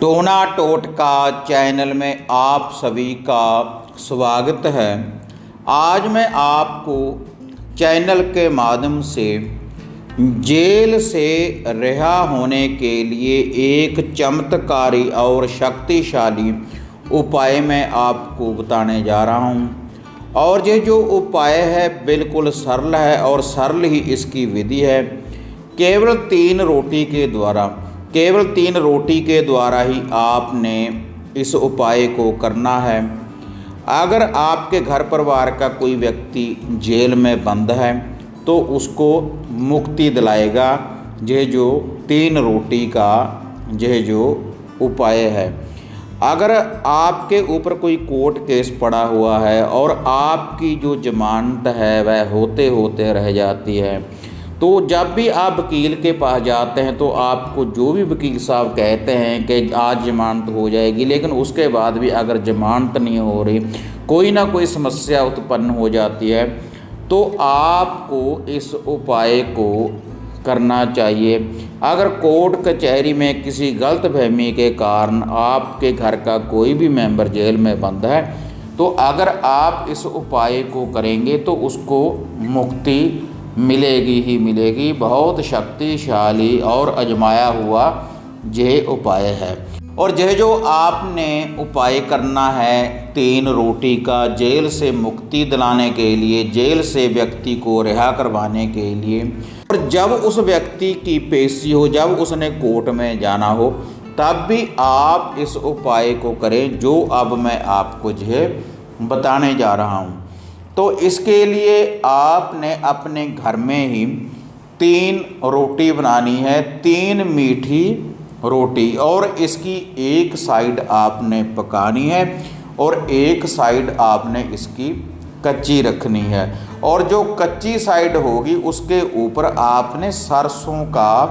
टोना टोटका चैनल में आप सभी का स्वागत है। आज मैं आपको चैनल के माध्यम से जेल से रिहा होने के लिए एक चमत्कारी और शक्तिशाली उपाय मैं आपको बताने जा रहा हूं। और ये जो उपाय है बिल्कुल सरल है और सरल ही इसकी विधि है। केवल 3 रोटी के द्वारा ही आपने इस उपाय को करना है। अगर आपके घर परिवार का कोई व्यक्ति जेल में बंद है तो उसको मुक्ति दिलाएगा यह जो 3 रोटी का यह जो उपाय है। अगर आपके ऊपर कोई कोर्ट केस पड़ा हुआ है और आपकी जो जमानत है वह होते होते रह जाती है, तो जब भी आप वकील के पास जाते हैं तो आपको जो भी वकील साहब कहते हैं कि आज जमानत हो जाएगी, लेकिन उसके बाद भी अगर जमानत नहीं हो रही, कोई ना कोई समस्या उत्पन्न हो जाती है, तो आपको इस उपाय को करना चाहिए। अगर कोर्ट कचहरी में किसी गलतफहमी के कारण आपके घर का कोई भी मेंबर जेल में बंद है, तो अगर आप इस उपाय को करेंगे तो उसको मुक्ति मिलेगी ही मिलेगी। बहुत शक्तिशाली और आजमाया हुआ यह उपाय है। और यह जो आपने उपाय करना है 3 रोटी का, जेल से मुक्ति दिलाने के लिए, जेल से व्यक्ति को रिहा करवाने के लिए, और जब उस व्यक्ति की पेशी हो, जब उसने कोर्ट में जाना हो, तब भी आप इस उपाय को करें जो अब मैं आपको यह बताने जा रहा हूँ। तो इसके लिए आपने अपने घर में ही 3 रोटी बनानी है, 3 मीठी रोटी, और इसकी एक साइड आपने पकानी है और एक साइड आपने इसकी कच्ची रखनी है। और जो कच्ची साइड होगी उसके ऊपर आपने सरसों का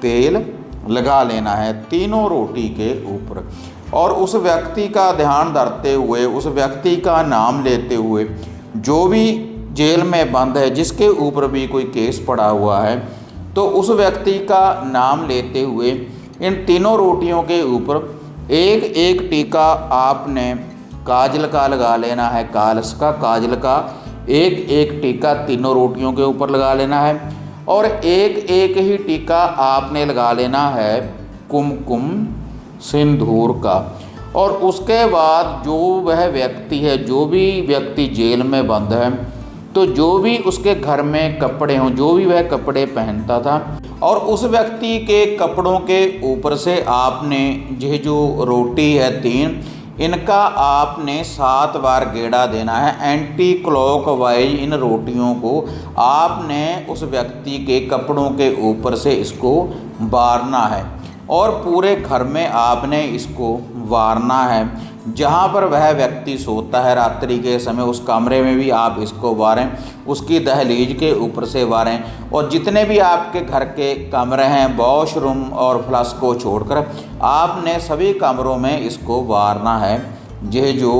तेल लगा लेना है तीनों रोटी के ऊपर। और उस व्यक्ति का ध्यान धरते हुए, उस व्यक्ति का नाम लेते हुए, जो भी जेल में बंद है, जिसके ऊपर भी कोई केस पड़ा हुआ है, तो उस व्यक्ति का नाम लेते हुए इन तीनों रोटियों के ऊपर एक एक टीका आपने काजल का लगा लेना है। काजल का एक एक टीका तीनों रोटियों के ऊपर लगा लेना है। और एक एक ही टीका आपने लगा लेना है कुमकुम सिंदूर का। और उसके बाद जो वह व्यक्ति है, जो भी व्यक्ति जेल में बंद है, तो जो भी उसके घर में कपड़े हों, जो भी वह कपड़े पहनता था, और उस व्यक्ति के कपड़ों के ऊपर से आपने यह जो रोटी है 3, इनका आपने 7 बार गेड़ा देना है। एंटी क्लॉकवाइज इन रोटियों को आपने उस व्यक्ति के कपड़ों के ऊपर से इसको बारना है और पूरे घर में आपने इसको वारना है। जहाँ पर वह व्यक्ति सोता है रात्रि के समय, उस कमरे में भी आप इसको वारें, उसकी दहलीज के ऊपर से वारें, और जितने भी आपके घर के कमरे हैं, वॉशरूम और फ्लश को छोड़कर आपने सभी कमरों में इसको वारना है। यह जो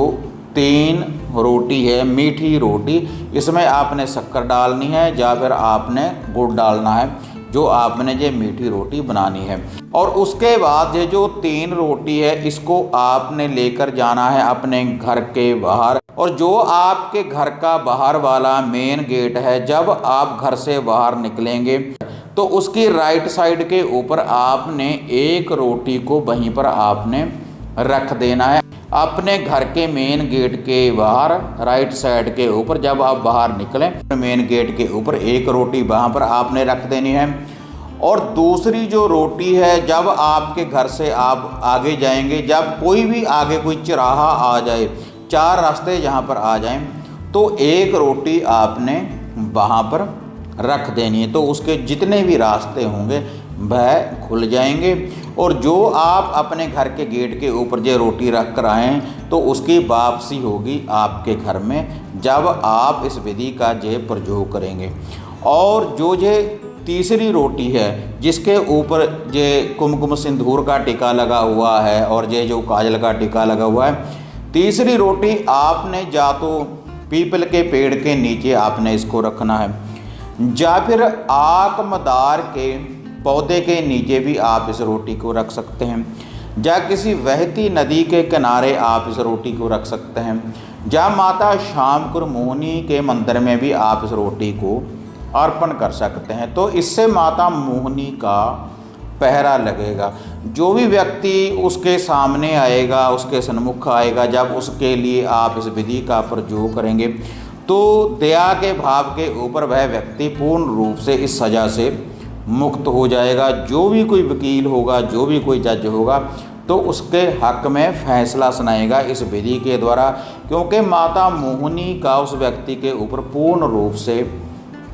3 रोटी है मीठी रोटी, इसमें आपने शक्कर डालनी है या फिर आपने गुड़ डालना है, जो आपने ये मीठी रोटी बनानी है। और उसके बाद ये जो 3 रोटी है इसको आपने लेकर जाना है अपने घर के बाहर। और जो आपके घर का बाहर वाला मेन गेट है, जब आप घर से बाहर निकलेंगे तो उसकी राइट साइड के ऊपर आपने एक रोटी को वहीं पर आपने रख देना है। अपने घर के मेन गेट के बाहर राइट साइड के ऊपर जब आप बाहर निकलें, मेन गेट के ऊपर एक रोटी वहाँ पर आपने रख देनी है। और दूसरी जो रोटी है, जब आपके घर से आप आगे जाएंगे, जब कोई भी आगे कोई चौराहा आ जाए, 4 रास्ते जहाँ पर आ जाएं, तो एक रोटी आपने वहाँ पर रख देनी है। तो उसके जितने भी रास्ते होंगे वह खुल जाएंगे। और जो आप अपने घर के गेट के ऊपर जो रोटी रख कर आएँ, तो उसकी वापसी होगी आपके घर में जब आप इस विधि का जे प्रयोग करेंगे। और जो ये तीसरी रोटी है जिसके ऊपर ये कुमकुम सिंदूर का टीका लगा हुआ है और ये जो काजल का टीका लगा हुआ है, तीसरी रोटी आपने या तो पीपल के पेड़ के नीचे आपने इसको रखना है, या फिर आकमदार के पौधे के नीचे भी आप इस रोटी को रख सकते हैं। या किसी बहती नदी के किनारे आप इस रोटी को रख सकते हैं, या माता शामकुर मोहिनी के मंदिर में भी आप इस रोटी को अर्पण कर सकते हैं। तो इससे माता मोहिनी का पहरा लगेगा। जो भी व्यक्ति उसके सामने आएगा, उसके सन्मुख आएगा, जब उसके लिए आप इस विधि का प्रयोग करेंगे तो दया के भाव के ऊपर वह व्यक्ति पूर्ण रूप से इस सज़ा से मुक्त हो जाएगा। जो भी कोई वकील होगा, जो भी कोई जज होगा, तो उसके हक में फैसला सुनाएगा इस विधि के द्वारा, क्योंकि माता मोहिनी का उस व्यक्ति के ऊपर पूर्ण रूप से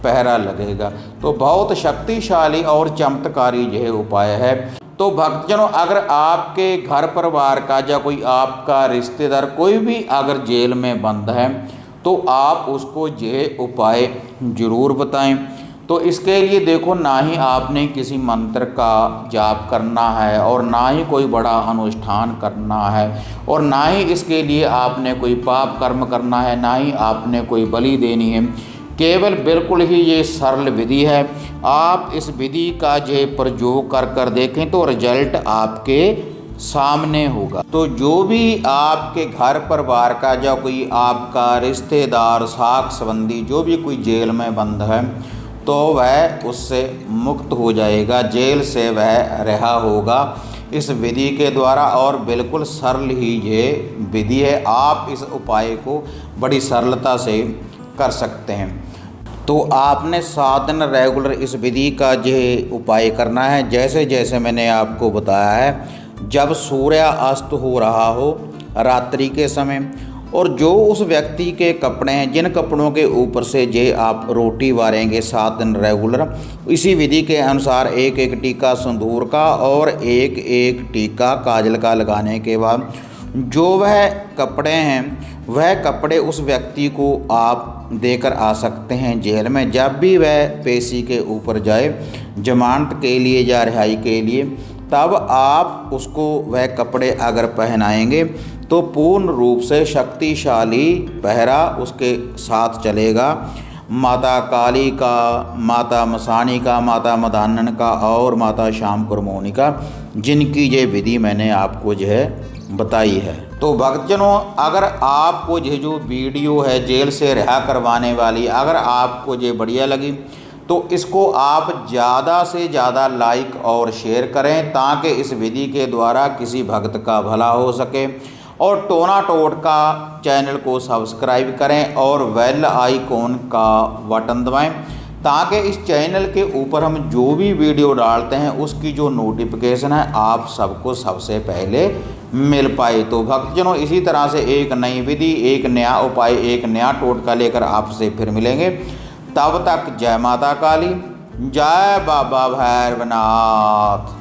पहरा लगेगा। तो बहुत शक्तिशाली और चमत्कारी यह उपाय है। तो भक्तजनों, अगर आपके घर परिवार का या कोई आपका रिश्तेदार कोई भी अगर जेल में बंद है तो आप उसको यह उपाय ज़रूर बताएं। तो इसके लिए देखो, ना ही आपने किसी मंत्र का जाप करना है और ना ही कोई बड़ा अनुष्ठान करना है, और ना ही इसके लिए आपने कोई पाप कर्म करना है, ना ही आपने कोई बलि देनी है। केवल बिल्कुल ही ये सरल विधि है। आप इस विधि का ये प्रयोग कर देखें तो रिजल्ट आपके सामने होगा। तो जो भी आपके घर परिवार का या कोई आपका रिश्तेदार, साक संबंधी जो भी कोई जेल में बंद है तो वह उससे मुक्त हो जाएगा, जेल से वह रिहा होगा इस विधि के द्वारा। और बिल्कुल सरल ही ये विधि है, आप इस उपाय को बड़ी सरलता से कर सकते हैं। तो आपने 7 दिन रेगुलर इस विधि का ये उपाय करना है। जैसे जैसे मैंने आपको बताया है, जब सूर्य अस्त हो रहा हो रात्रि के समय, और जो उस व्यक्ति के कपड़े हैं, जिन कपड़ों के ऊपर से ये आप रोटी वारेंगे 7 दिन रेगुलर, इसी विधि के अनुसार एक एक टीका सिंदूर का और एक एक टीका काजल का लगाने के बाद जो वह कपड़े हैं, वह कपड़े उस व्यक्ति को आप देकर आ सकते हैं जेल में। जब भी वह पेशी के ऊपर जाए जमानत के लिए या रिहाई के लिए, तब आप उसको वह कपड़े अगर पहनाएंगे तो पूर्ण रूप से शक्तिशाली पहरा उसके साथ चलेगा। माता काली का, माता मसानी का, माता मदानन का और माता शामकुर मोहिनी का, जिनकी ये विधि मैंने आपको जो है बताई है। तो भक्तजनों, अगर आपको ये जो वीडियो है जेल से रिहा करवाने वाली, अगर आपको ये बढ़िया लगी तो इसको आप ज़्यादा से ज़्यादा लाइक और शेयर करें, ताकि इस विधि के द्वारा किसी भक्त का भला हो सके। और टोना टोटका चैनल को सब्सक्राइब करें और बेल आइकॉन का बटन दबाएं, ताकि इस चैनल के ऊपर हम जो भी वीडियो डालते हैं उसकी जो नोटिफिकेशन है आप सबको सबसे पहले मिल पाए। तो भक्तजनों, इसी तरह से एक नई विधि, एक नया उपाय, एक नया टोटका लेकर आपसे फिर मिलेंगे। तब तक जय माता काली, जय बाबा भैरवनाथ।